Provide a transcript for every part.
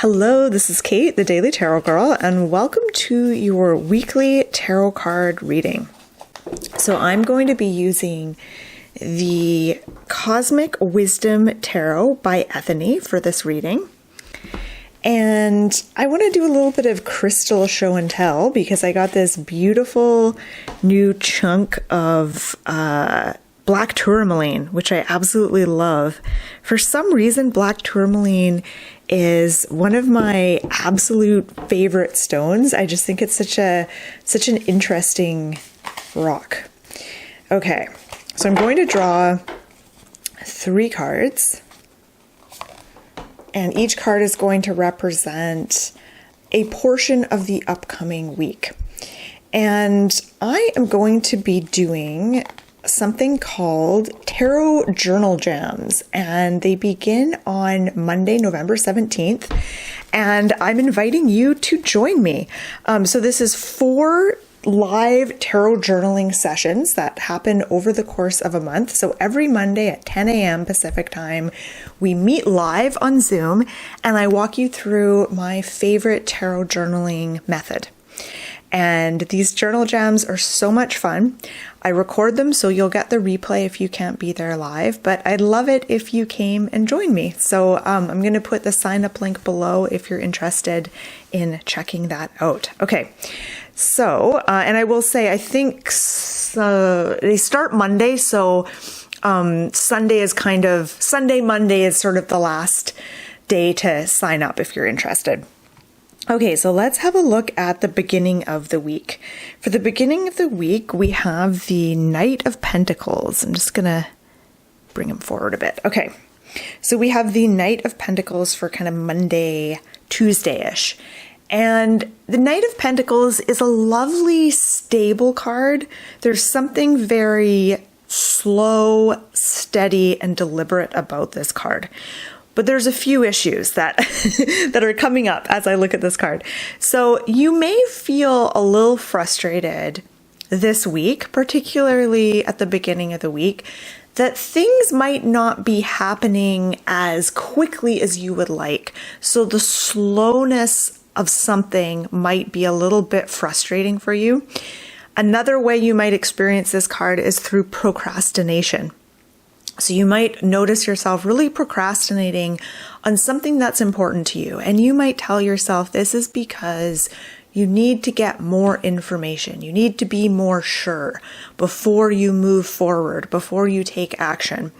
Hello, this is Kate, the Daily Tarot Girl, and welcome to your weekly tarot card reading. So I'm going to be using the Cosmic Wisdom Tarot by Ethony for this reading. And I want to do a little bit of crystal show and tell because I got this beautiful new chunk of black tourmaline, which I absolutely love. For some reason, black tourmaline is one of my absolute favorite stones. I just think it's such an interesting rock. Okay, so I'm going to draw 3 cards, and each card is going to represent a portion of the upcoming week. And I am going to be doing something called Tarot Journal Jams, and they begin on Monday, November 17th, and I'm inviting you to join me. So this is 4 live tarot journaling sessions that happen over the course of a month. So every Monday at 10 a.m. Pacific time, we meet live on Zoom, and I walk you through my favorite tarot journaling method. And these journal jams are so much fun. I record them, so you'll get the replay if you can't be there live, but I'd love it if you came and joined me. So I'm going to put the sign up link below if you're interested in checking that out. Okay, so, and I will say, I think they start Monday, so Monday is sort of the last day to sign up if you're interested. Okay, so let's have a look at the beginning of the week. For the beginning of the week, we have the Knight of Pentacles. I'm just going to bring him forward a bit. Okay, so we have the Knight of Pentacles for kind of Monday, Tuesday-ish. And the Knight of Pentacles is a lovely, stable card. There's something very slow, steady, and deliberate about this card. But there's a few issues that that are coming up as I look at this card. So you may feel a little frustrated this week, particularly at the beginning of the week, that things might not be happening as quickly as you would like. So the slowness of something might be a little bit frustrating for you. Another way you might experience this card is through procrastination. So you might notice yourself really procrastinating on something that's important to you. And you might tell yourself this is because you need to get more information. You need to be more sure before you move forward, before you take action.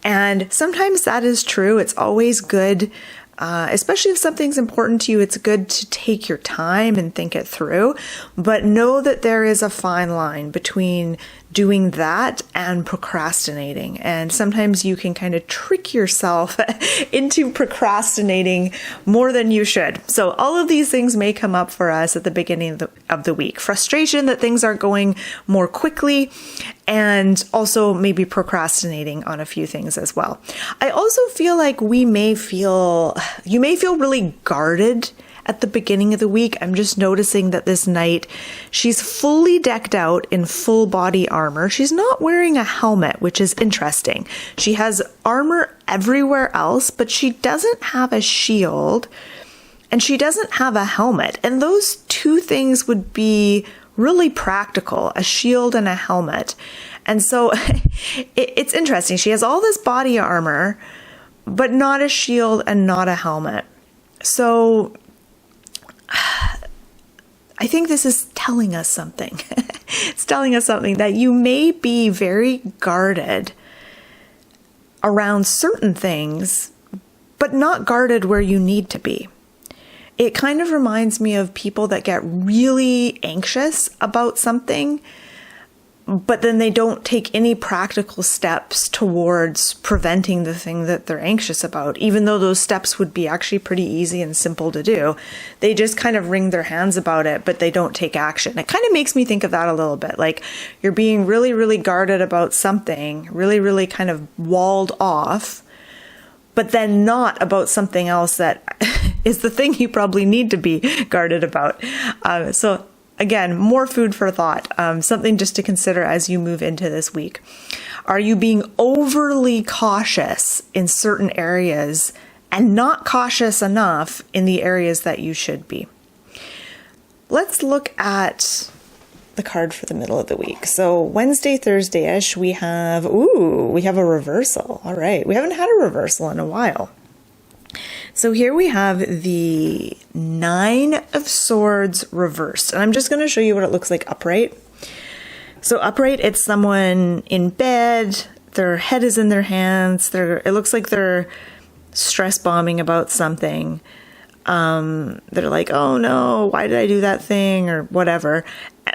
And sometimes that is true. It's always good, especially if something's important to you, it's good to take your time and think it through. But know that there is a fine line between doing that and procrastinating. And sometimes you can kind of trick yourself into procrastinating more than you should. So all of these things may come up for us at the beginning of the week. Frustration that things aren't going more quickly, and also maybe procrastinating on a few things as well. I also feel like you may feel really guarded at the beginning of the week. I'm just noticing that this Knight, she's fully decked out in full body armor. She's not wearing a helmet, which is interesting. She has armor everywhere else, but she doesn't have a shield and she doesn't have a helmet. And those two things would be really practical, a shield and a helmet. And so it's interesting. She has all this body armor, but not a shield and not a helmet. So I think this is telling us something. It's telling us something that you may be very guarded around certain things, but not guarded where you need to be. It kind of reminds me of people that get really anxious about something, but then they don't take any practical steps towards preventing the thing that they're anxious about, even though those steps would be actually pretty easy and simple to do. They just kind of wring their hands about it, but they don't take action. It kind of makes me think of that a little bit. Like you're being really, really guarded about something, really, really kind of walled off, but then not about something else that is the thing you probably need to be guarded about. So again, more food for thought, something just to consider as you move into this week. Are you being overly cautious in certain areas and not cautious enough in the areas that you should be. Let's look at the card for the middle of the week. So Wednesday, Thursday-ish, we have a reversal. All right. We haven't had a reversal in a while. So here we have the 9 of Swords reversed. And I'm just going to show you what it looks like upright. So upright, it's someone in bed. Their head is in their hands. It looks like they're stress bombing about something. They're like, oh no, why did I do that thing or whatever.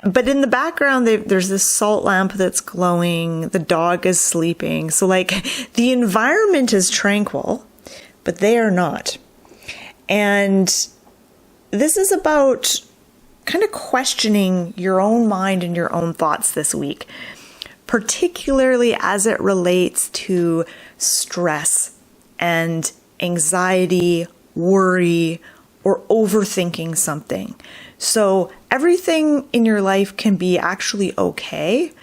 But in the background, there's this salt lamp that's glowing. The dog is sleeping. So like the environment is tranquil, but they are not. And this is about kind of questioning your own mind and your own thoughts this week, particularly as it relates to stress and anxiety, worry, or overthinking something. So everything in your life can be actually okay,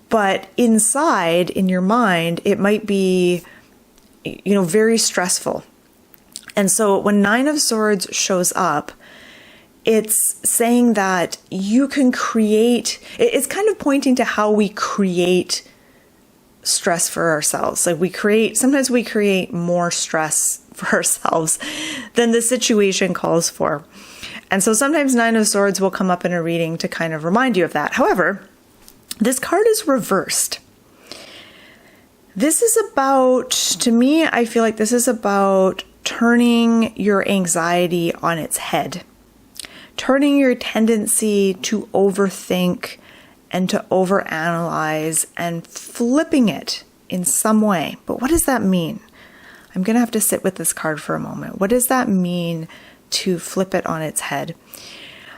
but inside, in your mind, it might be, very stressful. And so when 9 of Swords shows up, it's saying that you can it's kind of pointing to how we create stress for ourselves. Like sometimes we create more stress for ourselves than the situation calls for. And so sometimes 9 of Swords will come up in a reading to kind of remind you of that. However, this card is reversed. This is about, to me, I feel like this is about turning your anxiety on its head, turning your tendency to overthink and to overanalyze and flipping it in some way. But what does that mean? I'm going to have to sit with this card for a moment. What does that mean to flip it on its head?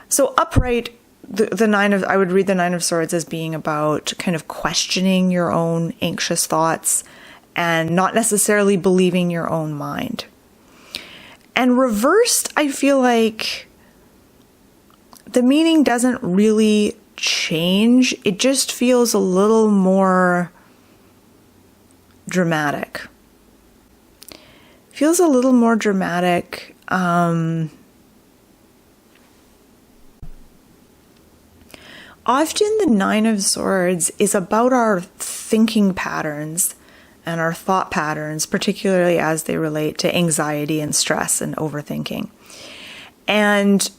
So upright, I would read the 9 of Swords as being about kind of questioning your own anxious thoughts and not necessarily believing your own mind. And reversed, I feel like the meaning doesn't really change. It just feels a little more dramatic. Feels a little more dramatic. Often the 9 of Swords is about our thinking patterns and our thought patterns, particularly as they relate to anxiety and stress and overthinking. And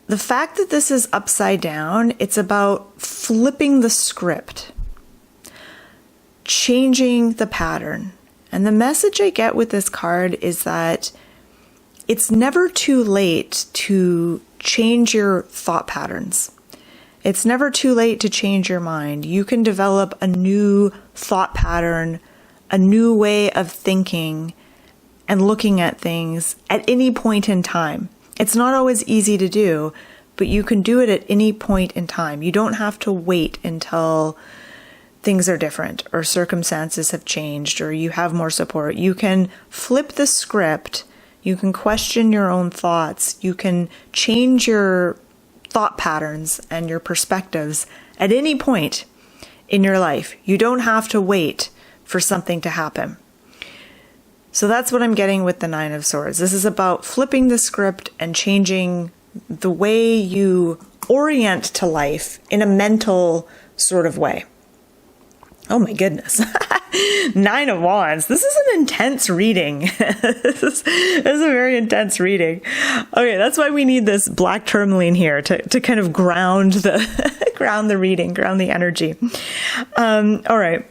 the fact that this is upside down, it's about flipping the script, changing the pattern. And the message I get with this card is that it's never too late to change your thought patterns. It's never too late to change your mind. You can develop a new thought pattern, a new way of thinking and looking at things at any point in time. It's not always easy to do, but you can do it at any point in time. You don't have to wait until things are different or circumstances have changed or you have more support. You can flip the script. You can question your own thoughts. You can change your thought patterns and your perspectives at any point in your life. You don't have to wait for something to happen. So that's what I'm getting with the 9 of Swords. This is about flipping the script and changing the way you orient to life in a mental sort of way. Oh my goodness. 9 of Wands. This is an intense reading. This is a very intense reading. Okay, that's why we need this black tourmaline here to kind of ground the reading, ground the energy. All right.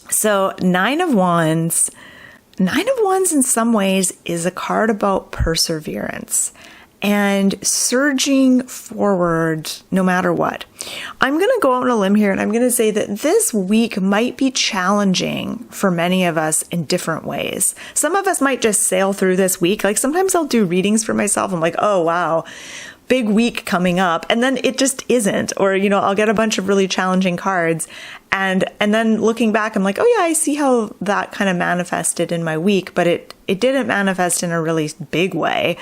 So 9 of Wands. 9 of Wands in some ways is a card about perseverance and surging forward no matter what. I'm going to go out on a limb here and I'm going to say that this week might be challenging for many of us in different ways. Some of us might just sail through this week. Like sometimes I'll do readings for myself. I'm like, oh, wow, big week coming up. And then it just isn't. Or, I'll get a bunch of really challenging cards. And then looking back, I'm like, oh yeah, I see how that kind of manifested in my week, but it didn't manifest in a really big way.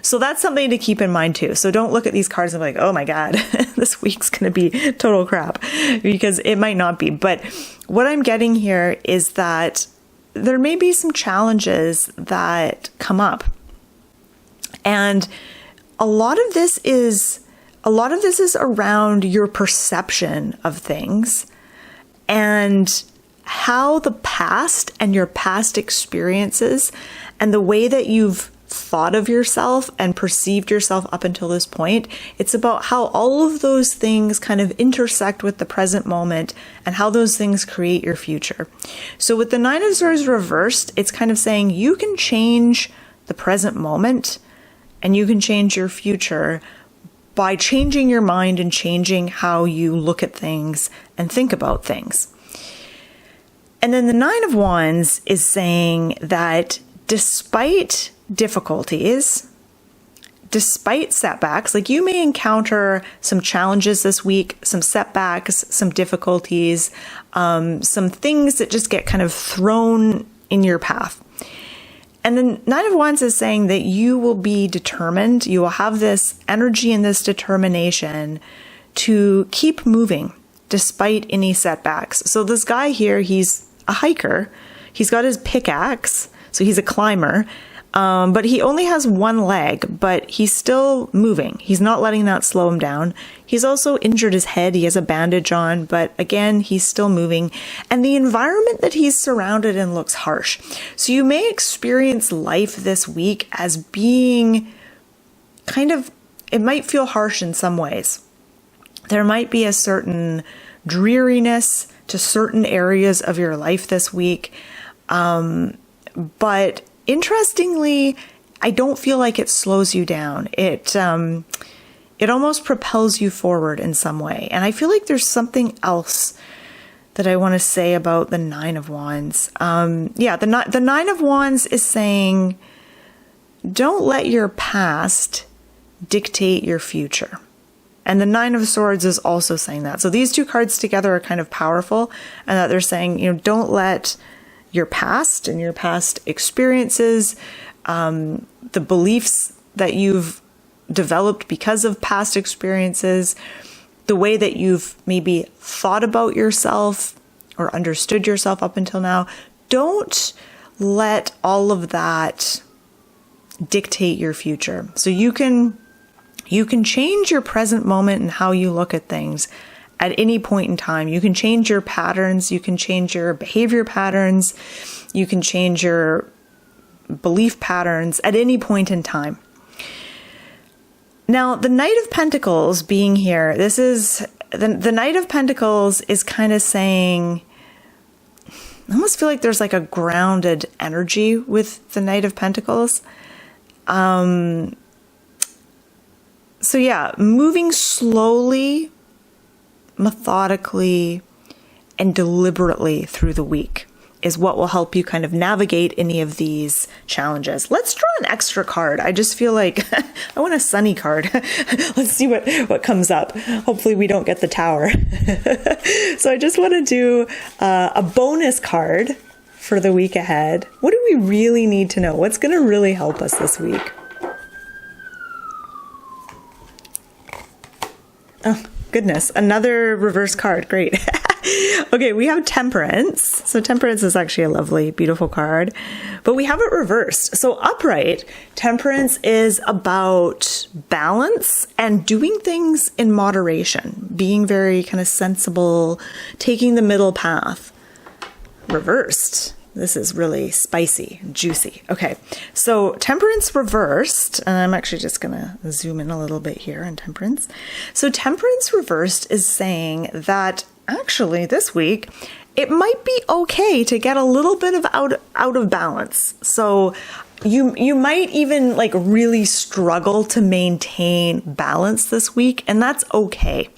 So that's something to keep in mind too. So don't look at these cards and be like, oh my God, this week's going to be total crap, because it might not be. But what I'm getting here is that there may be some challenges that come up. And a lot of this is around your perception of things and how the past and your past experiences and the way that you've thought of yourself and perceived yourself up until this point. It's about how all of those things kind of intersect with the present moment and how those things create your future. So with the Nine of Swords reversed, it's kind of saying you can change the present moment and you can change your future by changing your mind and changing how you look at things and think about things. And then the Nine of Wands is saying that despite difficulties, despite setbacks, like you may encounter some challenges this week, some setbacks, some difficulties, some things that just get kind of thrown in your path. And the Nine of Wands is saying that you will be determined, you will have this energy and this determination to keep moving despite any setbacks. So this guy here, he's a hiker. He's got his pickaxe, so he's a climber, but he only has one leg, but he's still moving. He's not letting that slow him down. He's also injured his head. He has a bandage on, but again, he's still moving. And the environment that he's surrounded in looks harsh. So you may experience life this week as being kind of, it might feel harsh in some ways. There might be a certain dreariness to certain areas of your life this week. But interestingly, I don't feel like it slows you down. It almost propels you forward in some way. And I feel like there's something else that I want to say about the Nine of Wands. The Nine of Wands is saying, don't let your past dictate your future. And the Nine of Swords is also saying that. So these two cards together are kind of powerful, and that they're saying, don't let your past and your past experiences, the beliefs that you've developed because of past experiences, the way that you've maybe thought about yourself or understood yourself up until now, don't let all of that dictate your future. So you can change your present moment and how you look at things at any point in time. You can change your patterns. You can change your behavior patterns. You can change your belief patterns at any point in time. Now, the Knight of Pentacles being here, this is the Knight of Pentacles is kind of saying, I almost feel like there's like a grounded energy with the Knight of Pentacles. So yeah, moving slowly, methodically, and deliberately through the week is what will help you kind of navigate any of these challenges. Let's draw an extra card. I just feel like I want a sunny card. Let's see what comes up. Hopefully we don't get the Tower. So I just want to do a bonus card for the week ahead. What do we really need to know? What's going to really help us this week? Oh, goodness. Another reverse card. Great. Okay, we have Temperance. So Temperance is actually a lovely, beautiful card. But we have it reversed. So upright, Temperance is about balance and doing things in moderation, being very kind of sensible, taking the middle path. Reversed. This is really spicy, juicy. Okay, so Temperance reversed, and I'm actually just going to zoom in a little bit here on Temperance. So Temperance reversed is saying that actually this week, it might be okay to get a little bit of out of balance. So you might even like really struggle to maintain balance this week, and that's okay.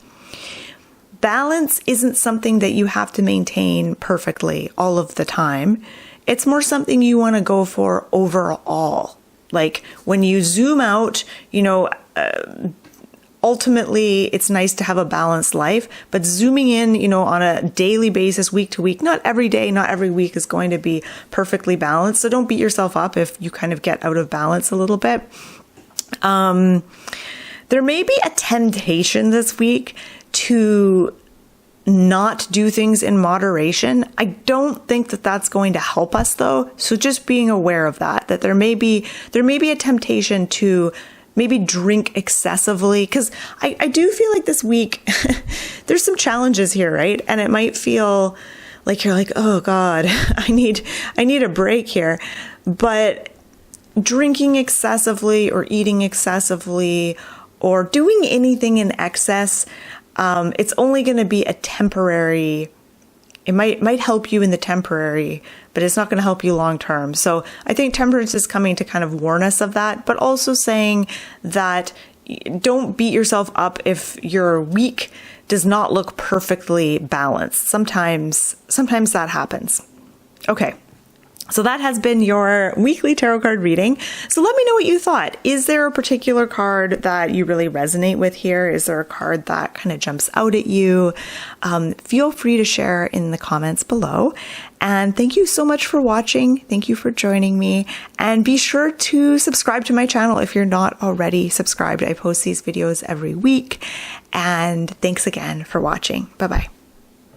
Balance isn't something that you have to maintain perfectly all of the time. It's more something you want to go for overall. Like when you zoom out, ultimately it's nice to have a balanced life, but zooming in, on a daily basis, week to week, not every day, not every week is going to be perfectly balanced. So don't beat yourself up if you kind of get out of balance a little bit. There may be a temptation this week to not do things in moderation. I don't think that that's going to help us though. So just being aware of that there may be a temptation to maybe drink excessively, because I do feel like this week there's some challenges here, right? And it might feel like you're like, oh God, I need a break here. But drinking excessively or eating excessively or doing anything in excess, it's only going to be a temporary. It might help you in the temporary, but it's not going to help you long term. So I think temperance is coming to kind of warn us of that, but also saying that don't beat yourself up if your week does not look perfectly balanced. Sometimes that happens. Okay. So that has been your weekly tarot card reading. So let me know what you thought. Is there a particular card that you really resonate with here? Is there a card that kind of jumps out at you? Feel free to share in the comments below. And thank you so much for watching. Thank you for joining me. And be sure to subscribe to my channel if you're not already subscribed. I post these videos every week. And thanks again for watching. Bye-bye.